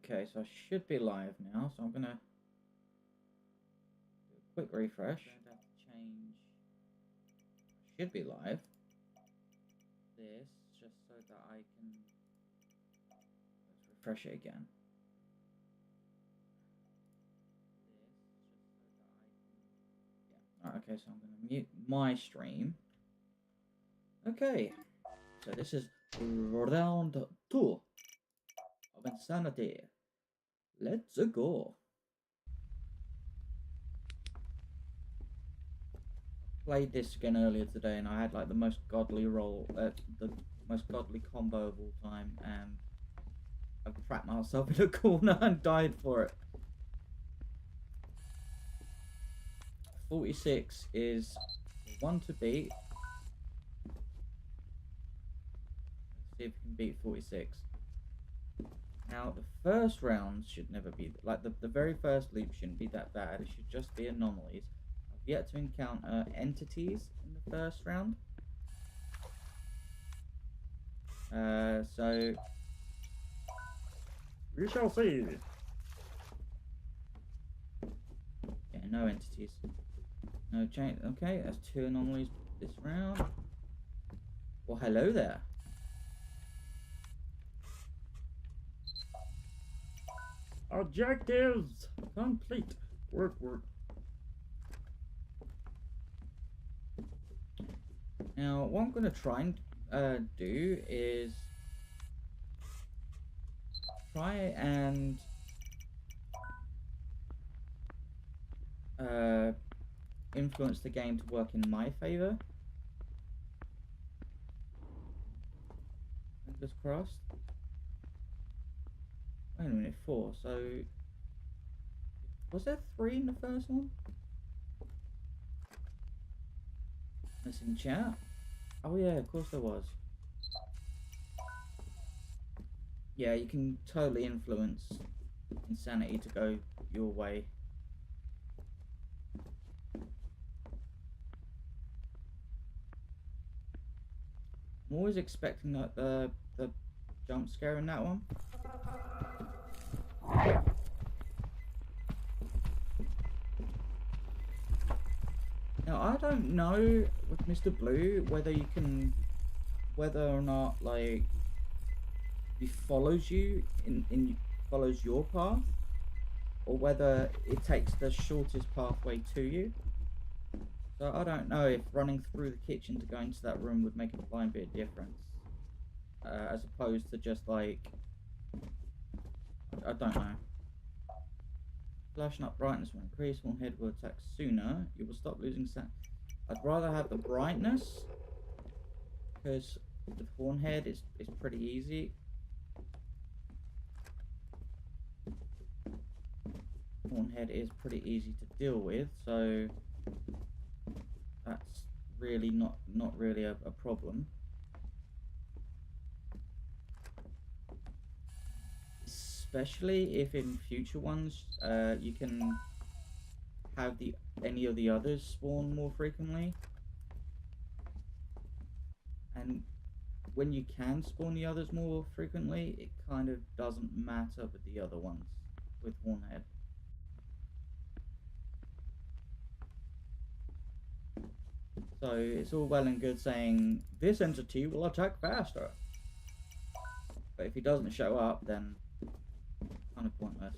Okay, so I should be live now, so I'm gonna do a quick refresh. I'm going to have to change. I should be live. This just so that I can. Let's refresh it again. Yeah. Alright, okay, so I'm gonna mute my stream. Okay, so this is round 2 of Insanity. Let's go. Played this again earlier today, and I had like the most godly roll, the most godly combo of all time, and I cracked myself in a corner and died for it. 46 is one to beat. Let's see if we can beat 46. Now, the first round should never be, like the very first loop shouldn't be that bad. It should just be anomalies. I've yet to encounter entities in the first round. So we shall see. Yeah, no entities. No change. Okay, that's 2 anomalies this round. Well, hello there. Objectives complete. Work. Now, what I'm going to try and do is try and influence the game to work in my favor. Fingers crossed. Wait a minute, 4. So, was there 3 in the first one? Missing chat. Oh yeah, of course there was. Yeah, you can totally influence Insanity to go your way. I'm always expecting that the jump scare in that one. Now I don't know with Mr. Blue whether or not like he follows you follows your path, or whether it takes the shortest pathway to you. So I don't know if running through the kitchen to go into that room would make a blind bit of difference, as opposed to just like, I don't know. Flashing up brightness will increase, one head will attack sooner. You will stop losing sound. I'd rather have the brightness, because with Hornhead it's pretty easy. Hornhead is pretty easy to deal with, so that's really not really a problem. Especially if in future ones you can have any of the others spawn more frequently, and when you can spawn the others more frequently, it kind of doesn't matter with the other ones with Hornhead. So it's all well and good saying this entity will attack faster, but if he doesn't show up, then kind of pointless.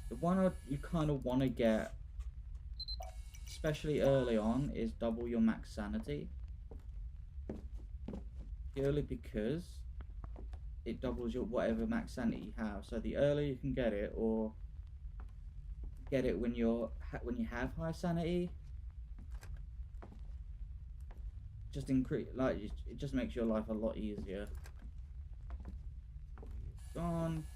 The one you kind of want to get, especially early on, is double your max sanity. Purely because it doubles your whatever max sanity you have. So the earlier you can get it, or get it when you have high sanity, just increase, like, it just makes your life a lot easier. Gone.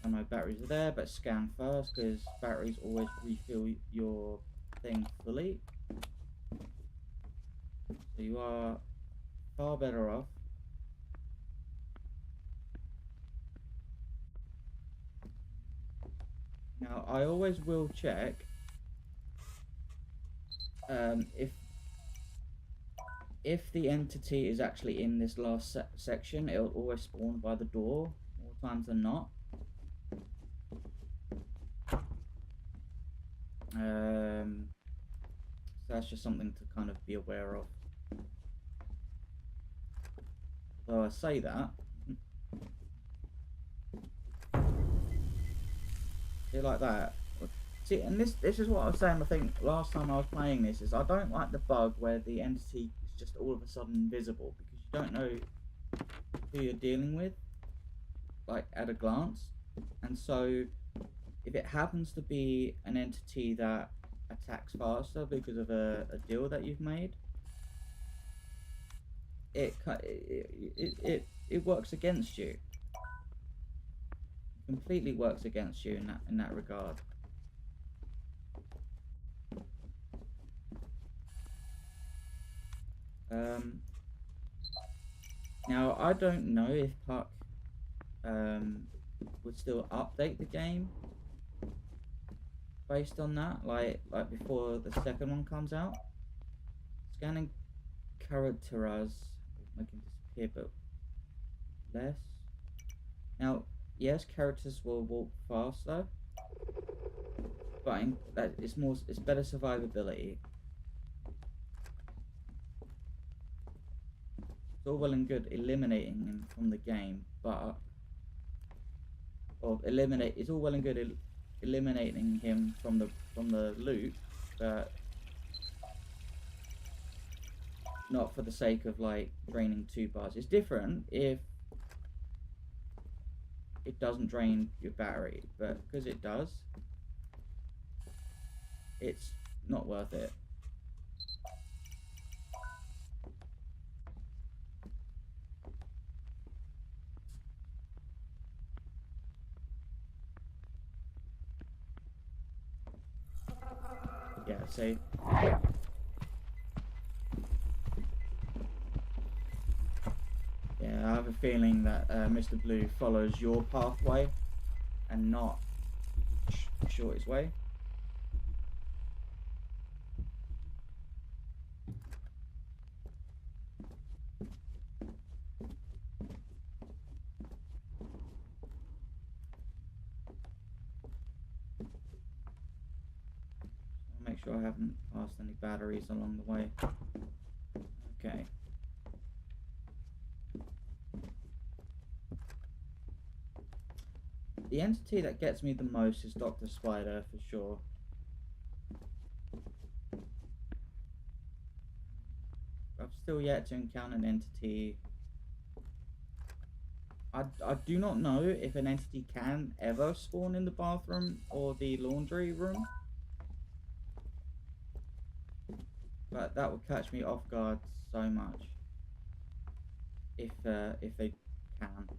I know batteries are there, but scan first, because batteries always refill your thing fully. So you are far better off. Now, I always will check if if the entity is actually in this last section, it'll always spawn by the door more times than not. So that's just something to kind of be aware of. Though I say that, see, like that. See, and this is what I was saying, I think, last time I was playing this, is I don't like the bug where the entity is just all of a sudden invisible, because you don't know who you're dealing with, like, at a glance. And so, if it happens to be an entity that attacks faster because of a deal that you've made, it works against you. It completely works against you in that regard. Now I don't know if Puck would still update the game based on that, like before the second one comes out. Scanning characters make them disappear, but less. Now, yes, characters will walk faster, but it's better survivability. It's all well and good eliminating him from the game, but it's all well and good eliminating him from the loot, but not for the sake of like draining 2 bars. It's different if it doesn't drain your battery, but because it does, it's not worth it. Yeah, see. Yeah, I have a feeling that Mr. Blue follows your pathway and not Shorty's way. Make sure I haven't passed any batteries along the way. Okay. The entity that gets me the most is Dr. Spider, for sure. I've still yet to encounter an entity. I do not know if an entity can ever spawn in the bathroom or the laundry room. But that would catch me off guard so much. If they can.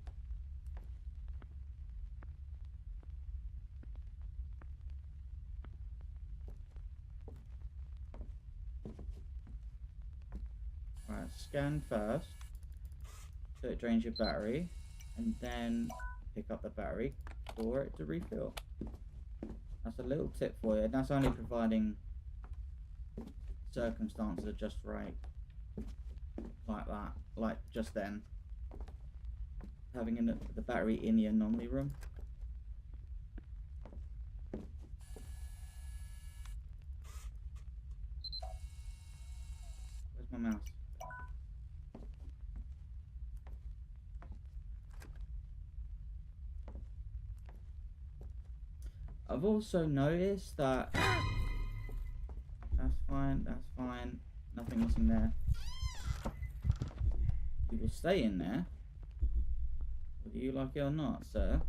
Alright, scan first, so it drains your battery, and then pick up the battery for it to refill. That's a little tip for you, and that's only providing circumstances are just right. Like that, like just then. Having the battery in the anomaly room. Where's my mouse? I've also noticed that that's fine, nothing is in there. You will stay in there, whether you like it or not, sir.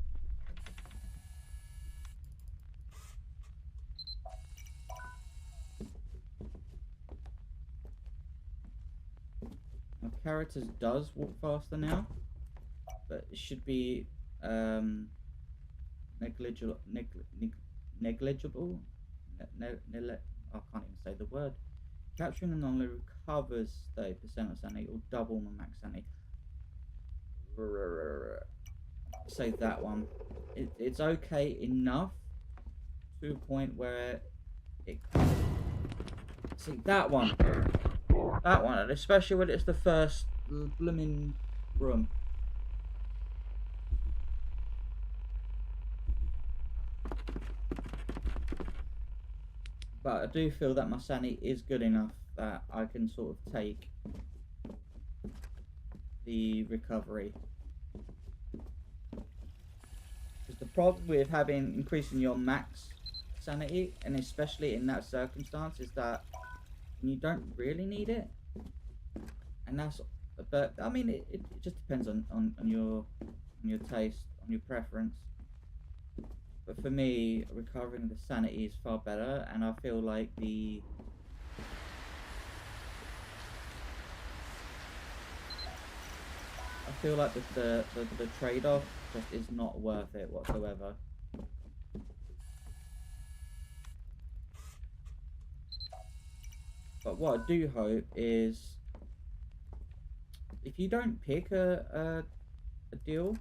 My characters does walk faster now, but it should be negligible. I can't even say the word. Capturing an anomaly recovers 30% of sanity or double my max sanity. Say that one. It's okay enough to a point where it. See that one. That one, especially when it's the first blooming room. But I do feel that my sanity is good enough that I can sort of take the recovery. Because the problem with increasing your max sanity, and especially in that circumstance, is that you don't really need it. And that's, but I mean, it just depends on your taste, on your preference. But for me, recovering the sanity is far better, and I feel like the the trade-off just is not worth it whatsoever. But what I do hope is, if you don't pick a deal,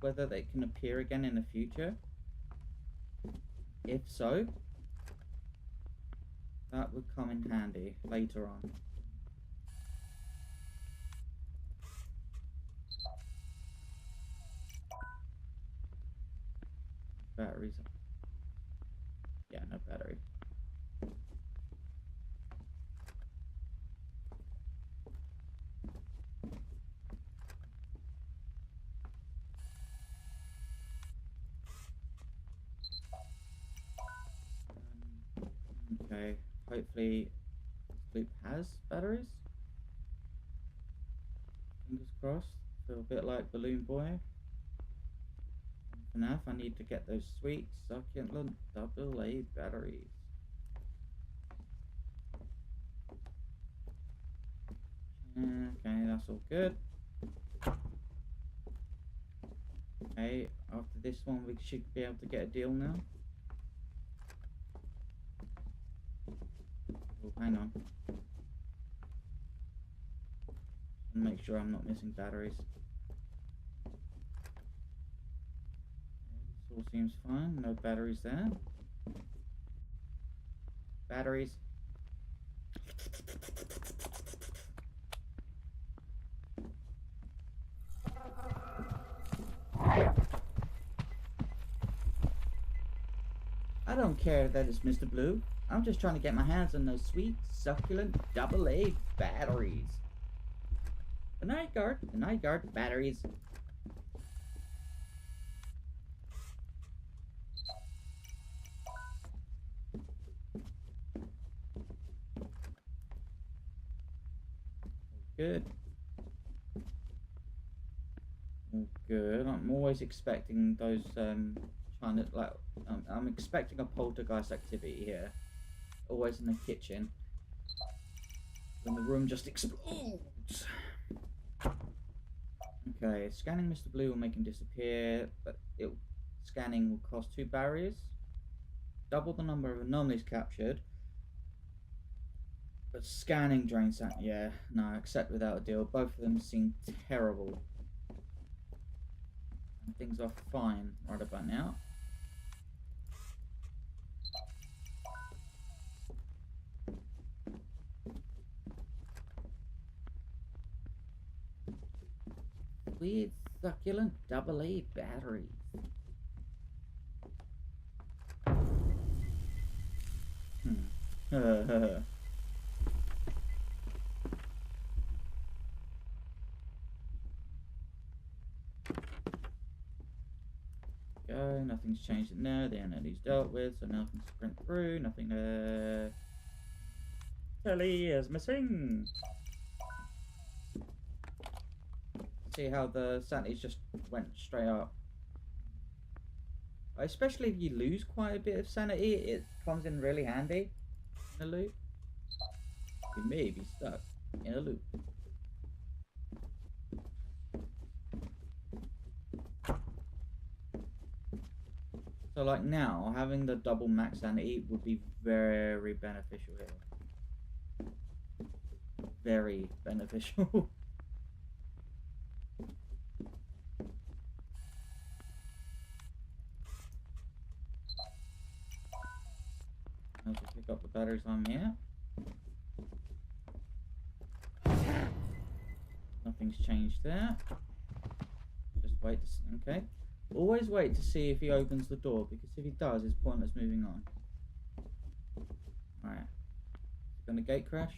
whether they can appear again in the future. If so, that would come in handy later on. Batteries. Yeah, no battery. Okay, hopefully this loop has batteries. Fingers crossed. Feel a bit like Balloon Boy. FNAF, I need to get those sweet, succulent AA batteries. Okay, that's all good. Okay, after this one we should be able to get a deal now. Oh, hang on. Make sure I'm not missing batteries. This all seems fine. No batteries there. Batteries. I don't care that it's Mr. Blue. I'm just trying to get my hands on those sweet, succulent AA batteries. The night guard batteries. Good. Good. I'm always expecting those, trying to, like, I'm expecting a poltergeist activity here. Always in the kitchen. When the room just explodes. Okay, scanning Mr. Blue will make him disappear, but scanning will cost 2 barriers. Double the number of anomalies captured. But scanning drains that. Yeah, no, accept without a deal. Both of them seem terrible. And things are fine right about now. Weird, succulent AA batteries. Go, nothing's changed in there. The entity's dealt with, so now I can sprint through. Nothing there. Telly is missing. See how the sanities just went straight up. Especially if you lose quite a bit of sanity, it comes in really handy in a loop. You may be stuck in a loop. So like now, having the double max sanity would be very beneficial here. Very beneficial. I'll just pick up the batteries on here. Nothing's changed there. Just wait to see. Okay. Always wait to see if he opens the door, because if he does, it's pointless moving on. Alright. Gonna gate crash?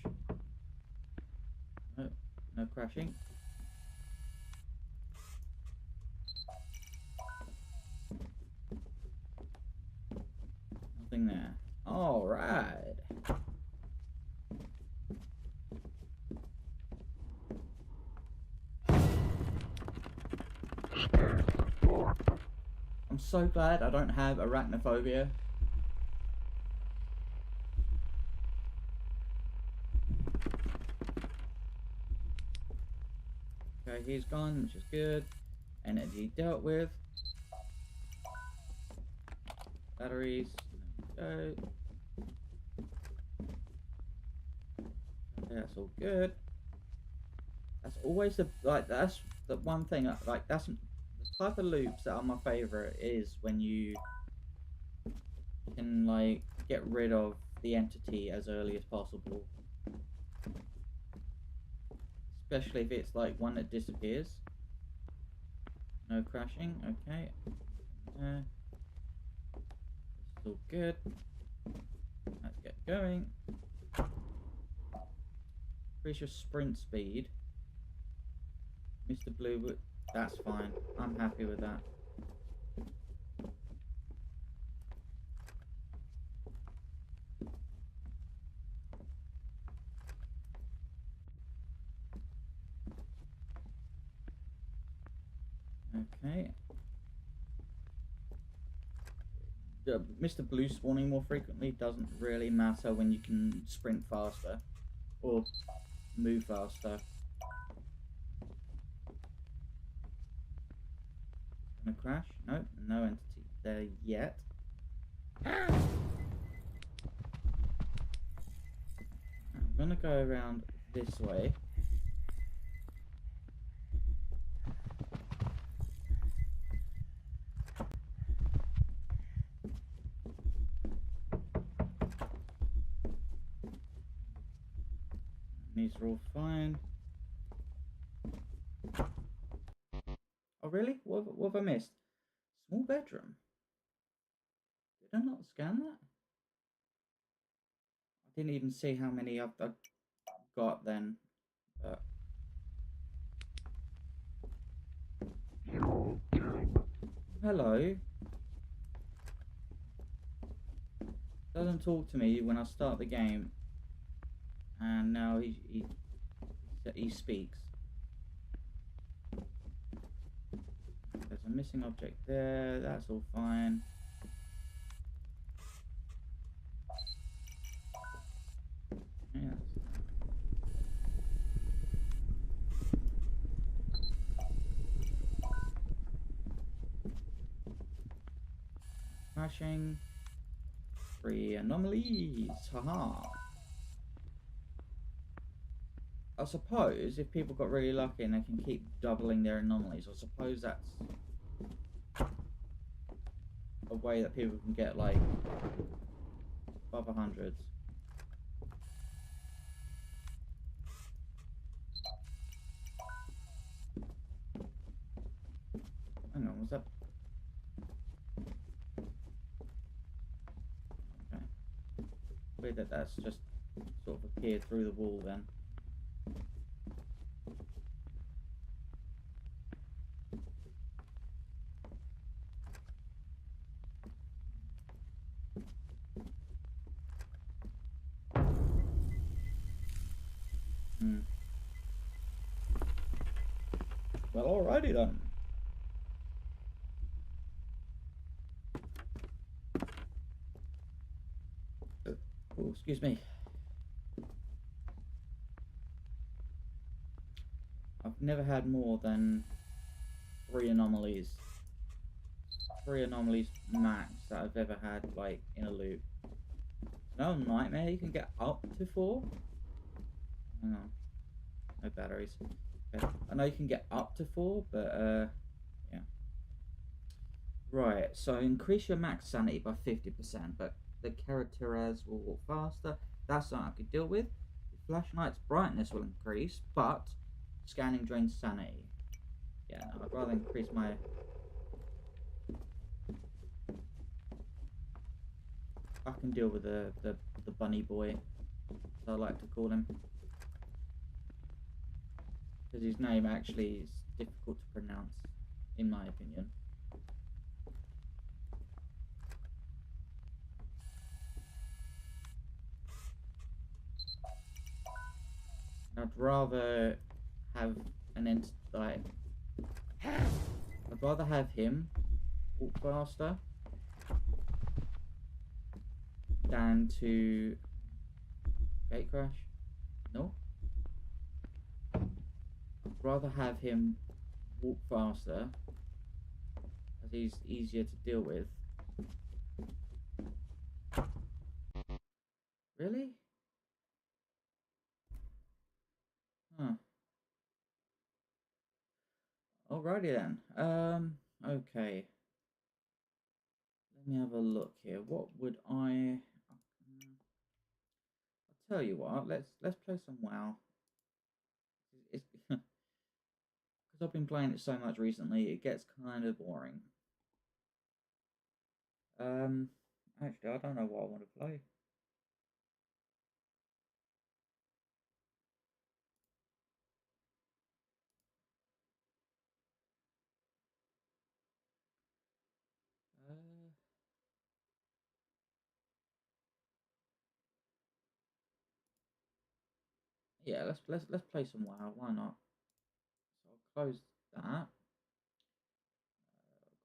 No, no crashing. Nothing there. Alright. I'm so glad I don't have arachnophobia. Okay, he's gone, which is good. Energy dealt with. Batteries. There we go. Okay, that's all good. That's always the that's the one thing. Like that's the type of loops that are my favorite is when you can like get rid of the entity as early as possible. Especially if it's like one that disappears. No crashing, okay. It's all good. Let's get going. Increase your sprint speed. Mr. Blue, that's fine. I'm happy with that. Okay. Mr. Blue spawning more frequently doesn't really matter when you can sprint faster or move faster. Gonna crash? No, no entity there yet. I'm gonna go around this way. These are all fine. Oh really? What have I missed? Small bedroom. Did I not scan that? I didn't even see how many I've got then. But... Hello. Doesn't talk to me when I start the game. And now he speaks. There's a missing object there. That's all fine. Yeah. Crashing. 3 anomalies. Haha. I suppose if people got really lucky and they can keep doubling their anomalies, I suppose that's a way that people can get like above 100s. Hang on, was that? Okay. Weird that that's just sort of appeared through the wall then. Well, alrighty then. Oh, excuse me. I've never had more than 3 anomalies. 3 anomalies max that I've ever had, like, in a loop. No Nightmare, you can get up to 4? Hang on. No batteries. Okay. I know you can get up to 4, but, yeah. Right, so increase your max sanity by 50%, but the characters will walk faster. That's something I could deal with. The flashlight's brightness will increase, but Scanning drains sanity. Yeah, no, I'd rather increase my... I can deal with the bunny boy, as I like to call him. Because his name actually is difficult to pronounce, in my opinion. I'd rather have an like... I'd rather have him walk faster than to gate crash. No. I'd rather have him walk faster, as he's easier to deal with. Really? Huh. Alrighty then. Okay. Let me have a look here. What would I'll tell you what. Let's play some WoW. It's because I've been playing it so much recently, it gets kind of boring. Actually, I don't know what I want to play. Yeah, let's play some WoW. Why not? So I'll close that.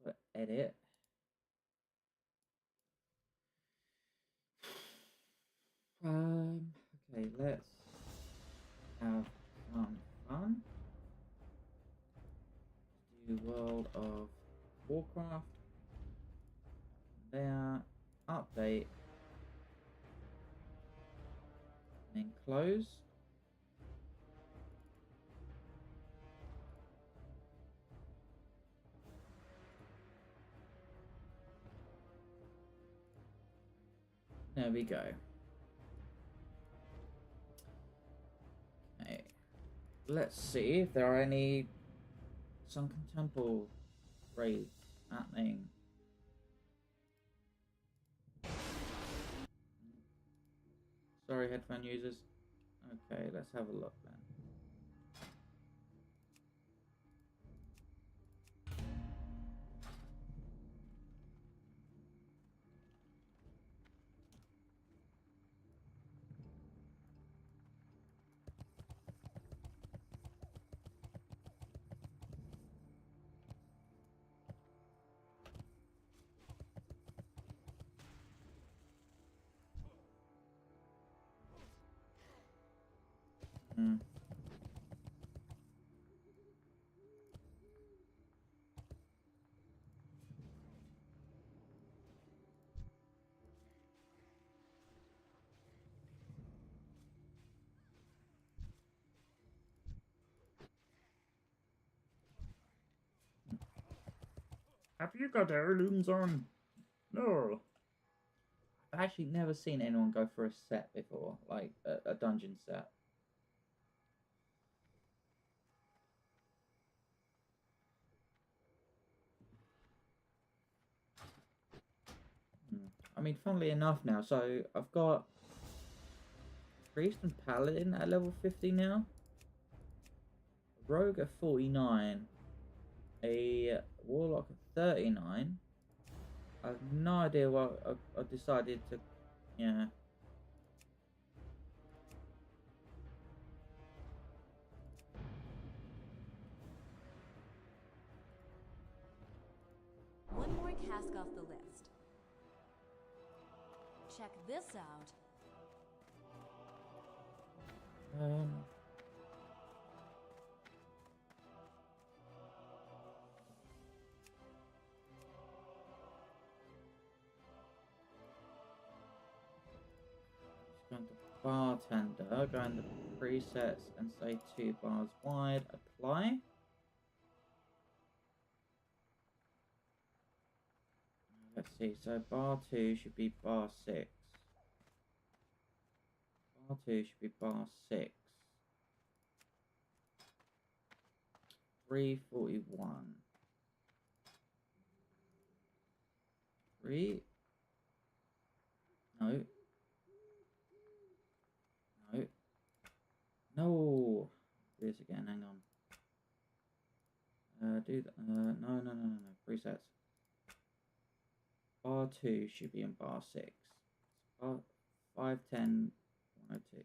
Got to edit. Okay, let's have some fun. Do World of Warcraft. There, update, and then close. There we go. Okay, let's see if there are any Sunken Temple raids happening. Sorry, headphone users. Okay, let's have a look then. Have you got heirlooms on? No. I've actually never seen anyone go for a set before, like a dungeon set. I mean, funnily enough now, so I've got Priest and Paladin at level 50 now. Rogue at 49. A Warlock at 39. I have no idea what I decided to... Yeah. One more cask off the list. Check this out. Going to bartender, go into presets and say 2 bars wide, apply. Let's see, so bar 2 should be bar 6. Bar 2 should be bar 6. 341. 3. No. No. No. Do this again. Hang on. Do that. No. Presets. Bar 2 should be in bar 6. Bar 510 102.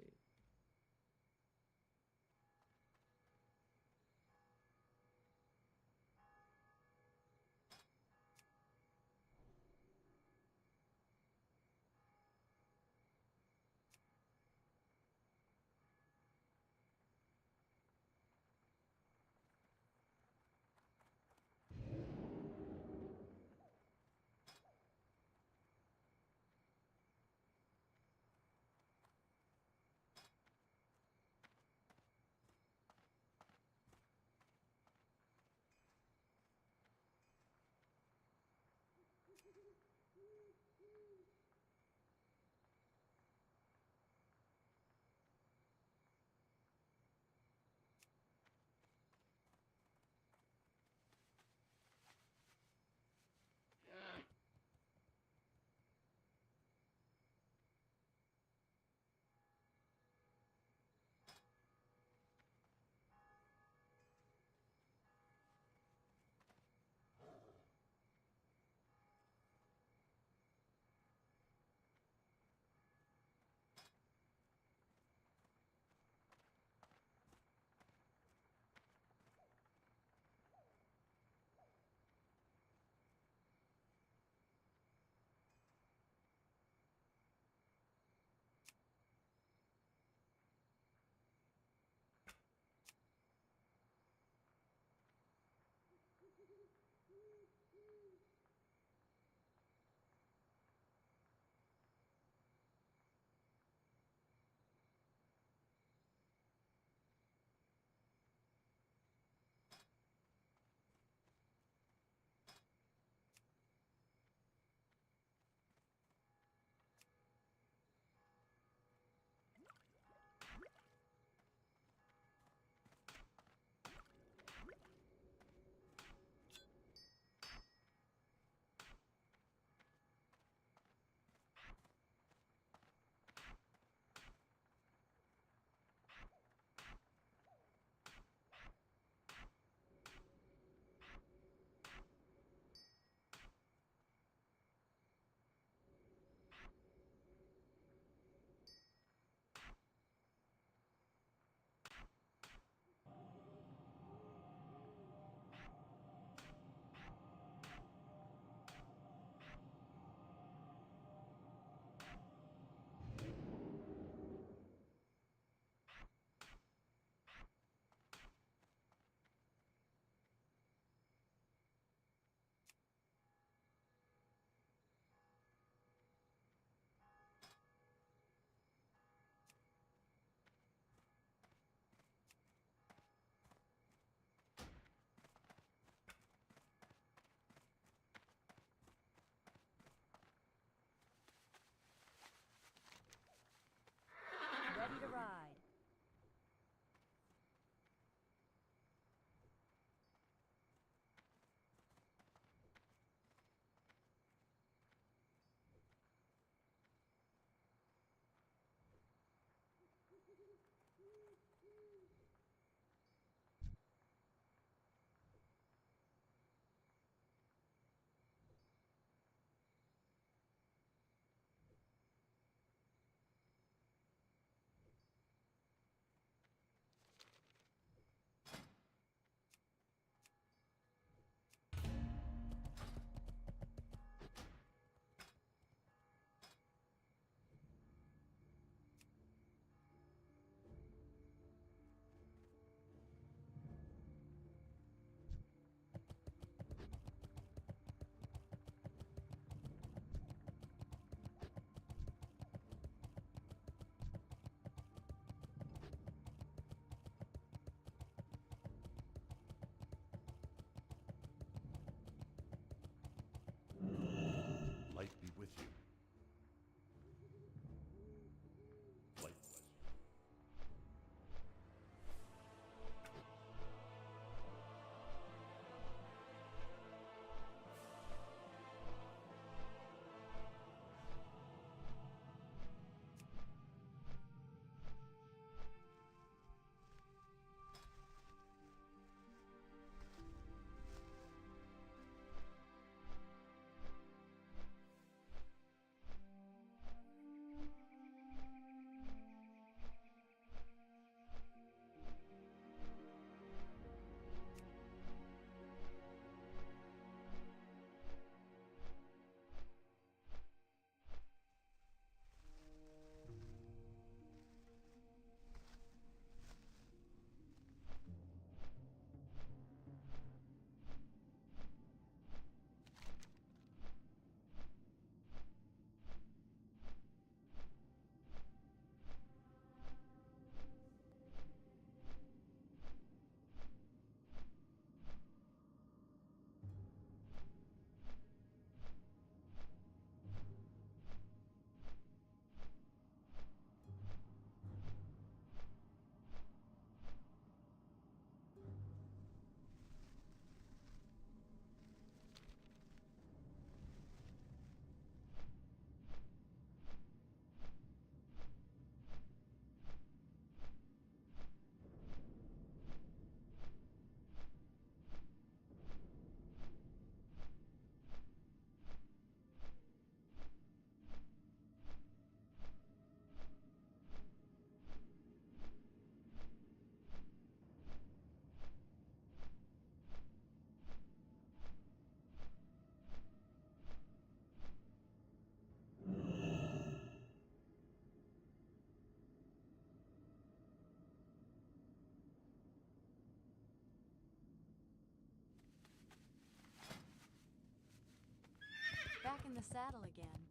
saddle again.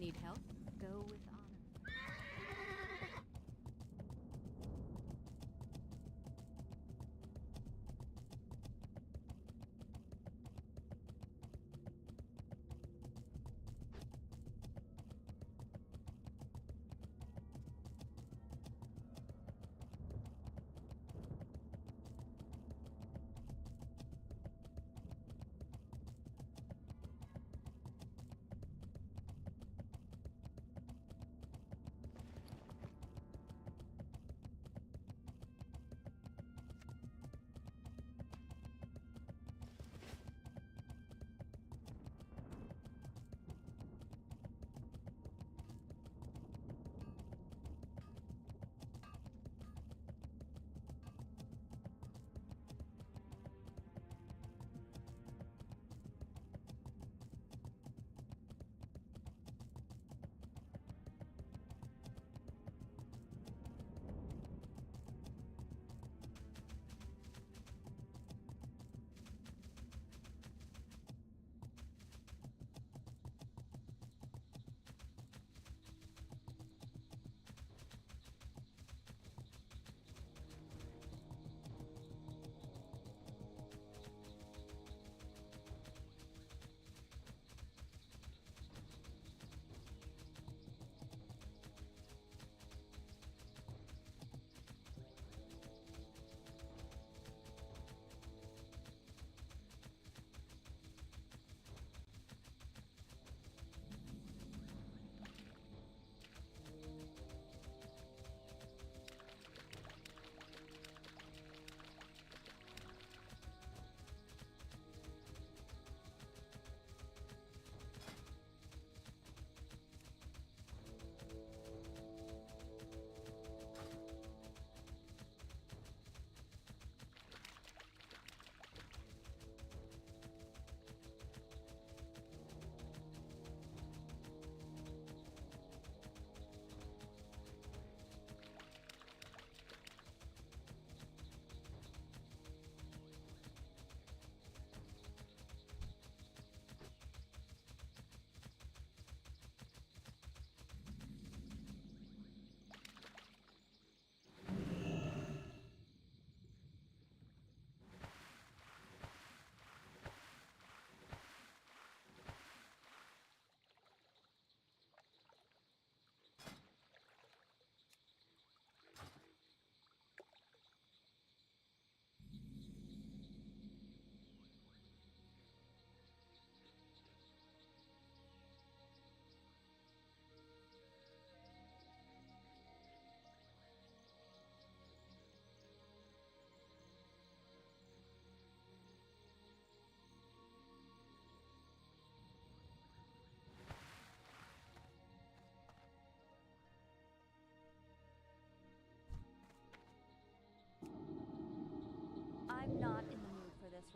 Need help? Go with honor.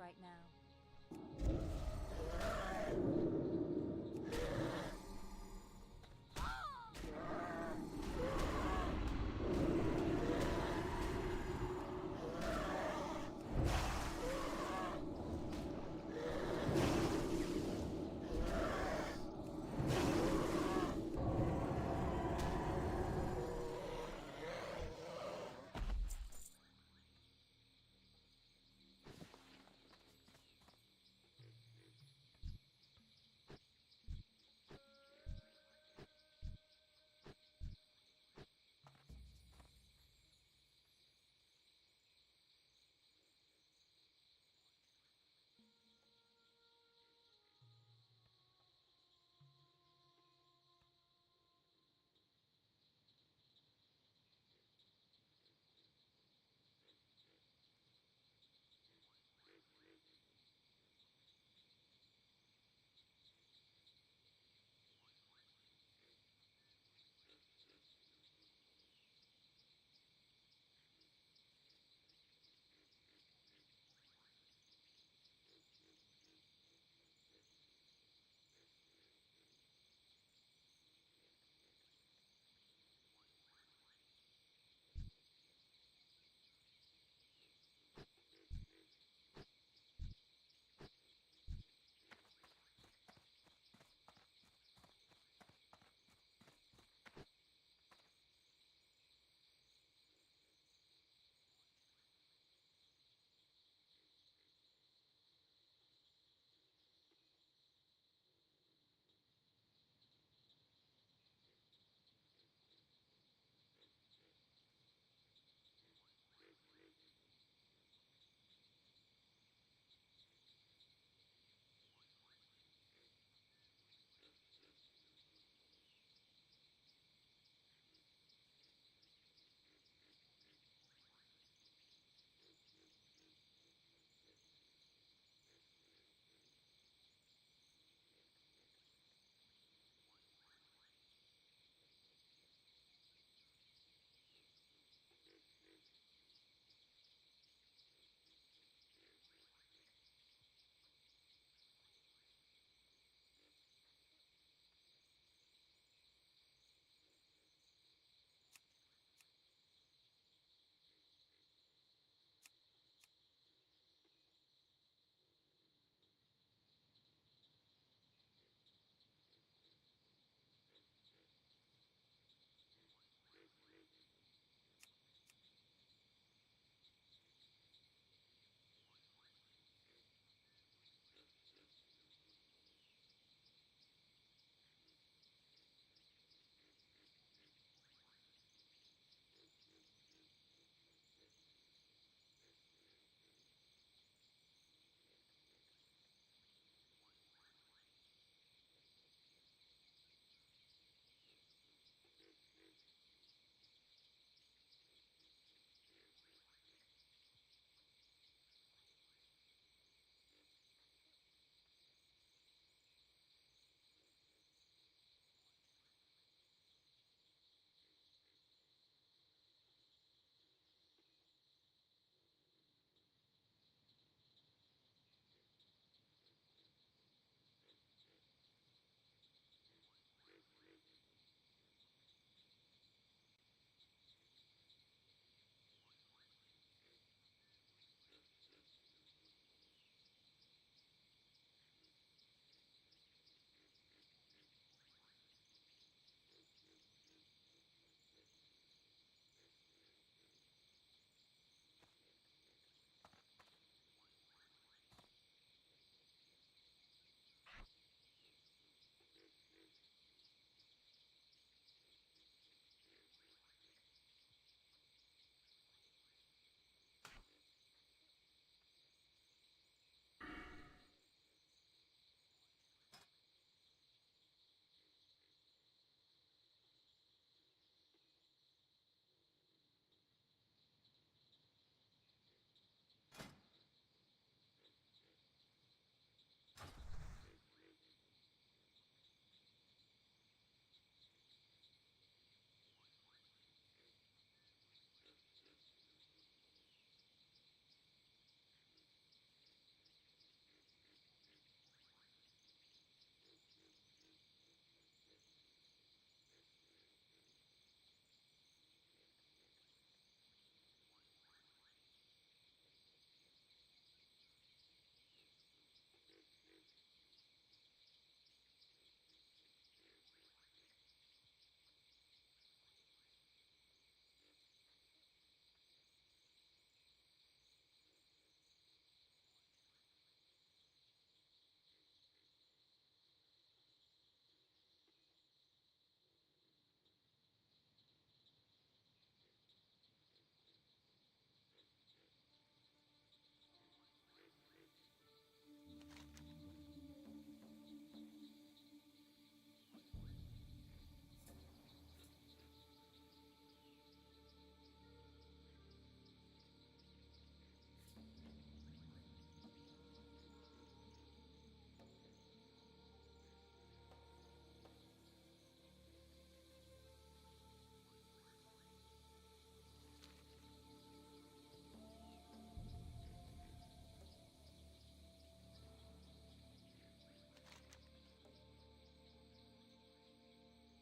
right now.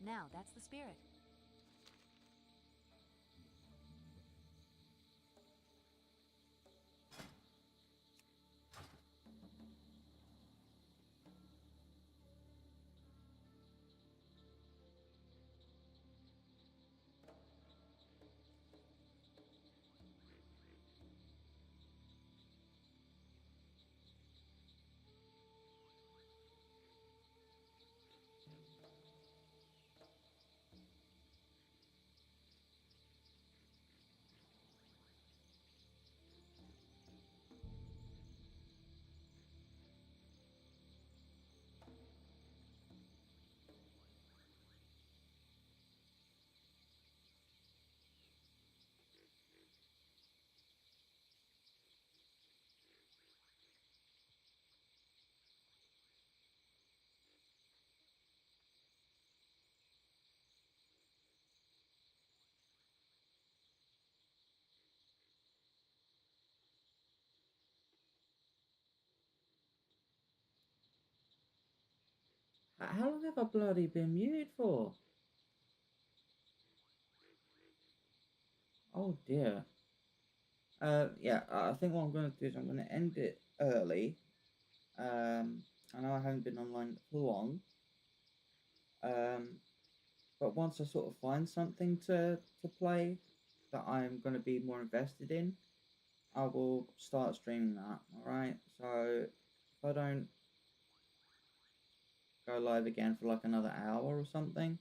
Now that's the spirit. How long have I bloody been muted for? Oh dear. Yeah, I think what I'm going to do is I'm going to end it early. I know I haven't been online for long. But once I sort of find something to play that I'm going to be more invested in, I will start streaming that. All right. So if I don't go live again for like another hour or something,